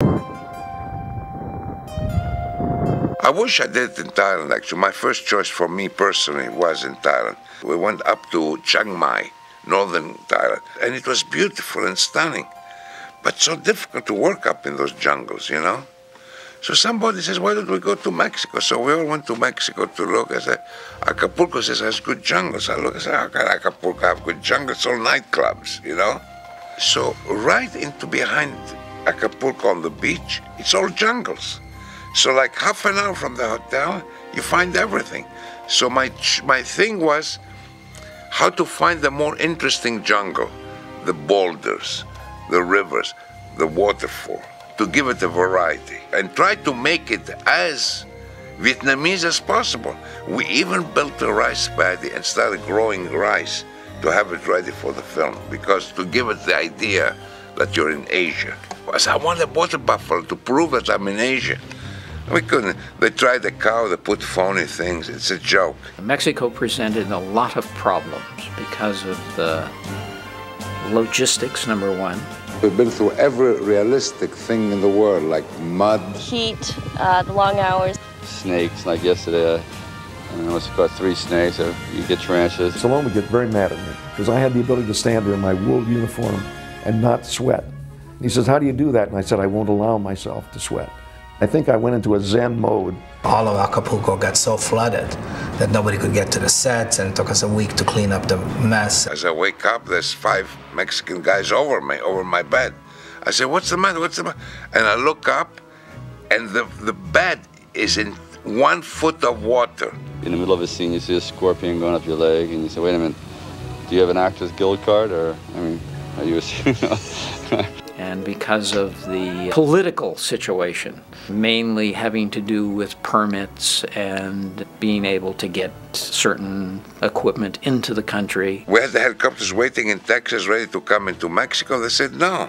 I wish I did it in Thailand, actually. My first choice for me personally was in Thailand. We went up to Chiang Mai, northern Thailand, and it was beautiful and stunning, but so difficult to work up in those jungles, you know? So somebody says, why don't we go to Mexico? So we all went to Mexico to look. I said, Acapulco says has good jungles. I look, I said, how can Acapulco have good jungles? It's all nightclubs, you know? So right into behind Acapulco on the beach, it's all jungles. So like half an hour from the hotel, you find everything. So my thing was how to find the more interesting jungle, the boulders, the rivers, the waterfall, to give it a variety and try to make it as Vietnamese as possible. We even built a rice paddy and started growing rice to have it ready for the film, because to give it the idea that you're in Asia. I want a water buffalo to prove that I'm in Asia. We couldn't. They tried the cow, they put phony things. It's a joke. Mexico presented a lot of problems because of the logistics, number one. We've been through every realistic thing in the world, like mud. Heat, the long hours. Snakes, like yesterday, I almost caught 3 snakes, so you get tarantulas. Stallone would get very mad at me because I had the ability to stand there in my wool uniform and not sweat. He says, how do you do that? And I said, I won't allow myself to sweat. I think I went into a Zen mode. All of Acapulco got so flooded that nobody could get to the sets, and it took us a week to clean up the mess. As I wake up, there's 5 Mexican guys over me, over my bed. I say, what's the matter, what's the matter? And I look up, and the bed is in 1 foot of water. In the middle of a scene, you see a scorpion going up your leg, and you say, wait a minute, do you have an Actors Guild card, or, I mean, are you a... And because of the political situation, mainly having to do with permits and being able to get certain equipment into the country. We had the helicopters waiting in Texas ready to come into Mexico. They said no.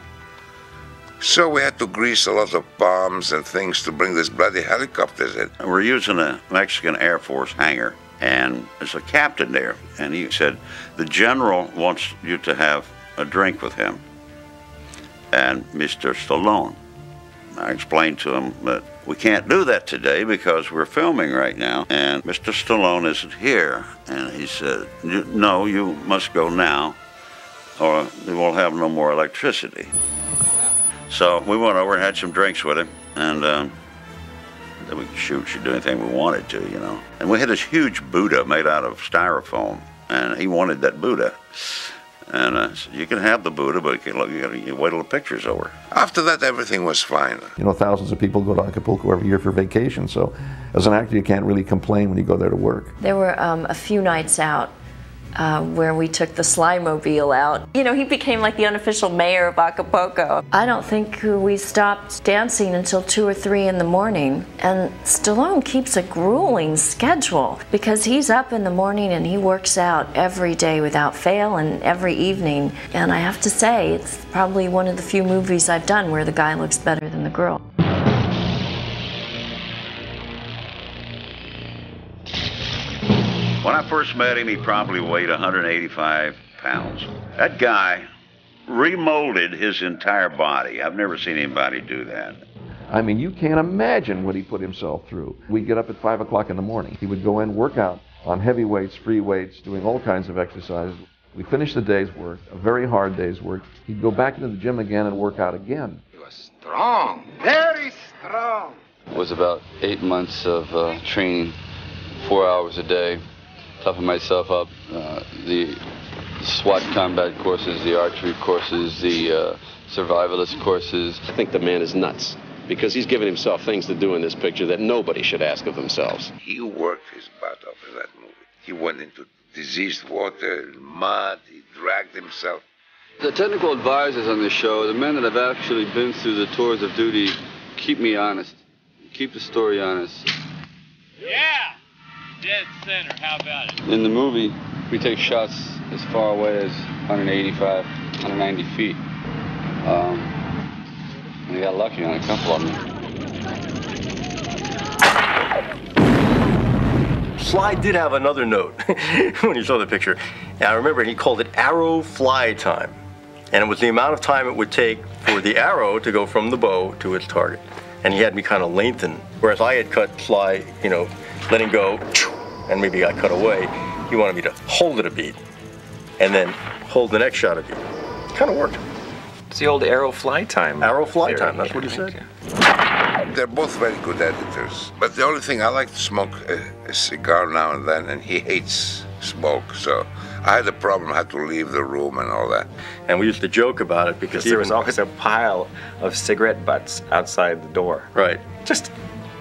So we had to grease a lot of bombs and things to bring these bloody helicopters in. We're using a Mexican Air Force hangar, and there's a captain there, and he said, the general wants you to have a drink with him and Mr. Stallone. I explained to him that we can't do that today because we're filming right now and Mr. Stallone isn't here. And he said, no, you must go now or we'll have no more electricity. So we went over and had some drinks with him, and then we could shoot, do anything we wanted to, you know. And we had this huge Buddha made out of styrofoam, and he wanted that Buddha. And I said, you can have the Buddha, but you wait till the picture's over. After that, everything was fine. You know, thousands of people go to Acapulco every year for vacation, so as an actor, you can't really complain when you go there to work. There were a few nights out where we took the Slymobile out. You know, he became like the unofficial mayor of Acapulco. I don't think we stopped dancing until 2 or 3 in the morning. And Stallone keeps a grueling schedule because he's up in the morning and he works out every day without fail and every evening. And I have to say, it's probably one of the few movies I've done where the guy looks better than the girl. When I first met him, he probably weighed 185 pounds. That guy remolded his entire body. I've never seen anybody do that. I mean, you can't imagine what he put himself through. We'd get up at 5 o'clock in the morning. He would go in, work out on heavy weights, free weights, doing all kinds of exercises. We finished the day's work, a very hard day's work. He'd go back into the gym again and work out again. He was strong, very strong. It was about 8 months of training, 4 hours a day. Toughing myself up, the SWAT combat courses, the archery courses, the survivalist courses. I think the man is nuts because he's given himself things to do in this picture that nobody should ask of themselves. He worked his butt off in that movie. He went into diseased water, mud, he dragged himself. The technical advisors on the show, the men that have actually been through the tours of duty, keep me honest, keep the story honest. Yeah! Dead center, how about it? In the movie, we take shots as far away as 185, 190 feet. And we got lucky on a couple of them. Sly did have another note when he saw the picture. Now, I remember he called it Arrow Fly Time. And it was the amount of time it would take for the arrow to go from the bow to its target. And he had me kind of lengthen. Whereas I had cut Sly, you know, letting go, and maybe I cut away. He wanted me to hold it a beat and then hold the next shot a beat. Kind of worked. It's the old arrow fly time. Arrow fly time, that's what he said. They're both very good editors. But the only thing, I like to smoke a cigar now and then, and he hates smoke, so I had a problem, I had to leave the room and all that. And we used to joke about it because there was always a pile of cigarette butts outside the door. Right. Just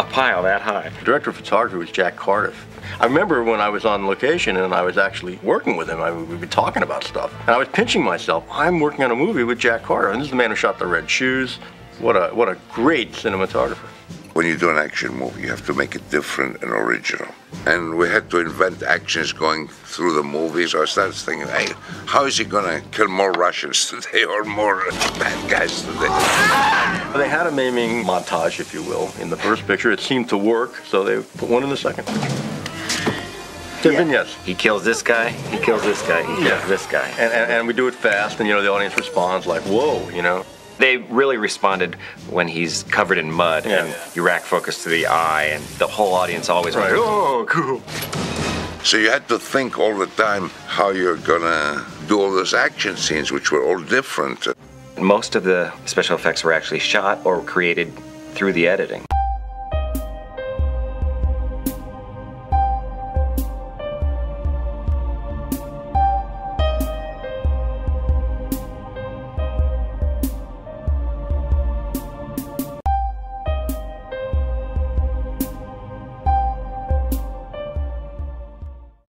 a pile that high. The director of photography was Jack Cardiff. I remember when I was on location and I was actually working with him, we'd be talking about stuff. And I was pinching myself. I'm working on a movie with Jack Cardiff, and this is the man who shot The Red Shoes. What a great cinematographer. When you do an action movie, you have to make it different and original. And we had to invent actions going through the movies. I started thinking, hey, how is he gonna kill more Russians today or more bad guys today? They had a maiming montage, if you will, in the first picture. It seemed to work, so they put one in the second picture. Vignettes. He kills this guy, he kills this guy, he kills this guy. And we do it fast, and you know, the audience responds like, whoa, you know. They really responded when he's covered in mud and you rack focus to the eye, and the whole audience always went, oh, cool. So you had to think all the time how you're gonna do all those action scenes, which were all different. Most of the special effects were actually shot or created through the editing.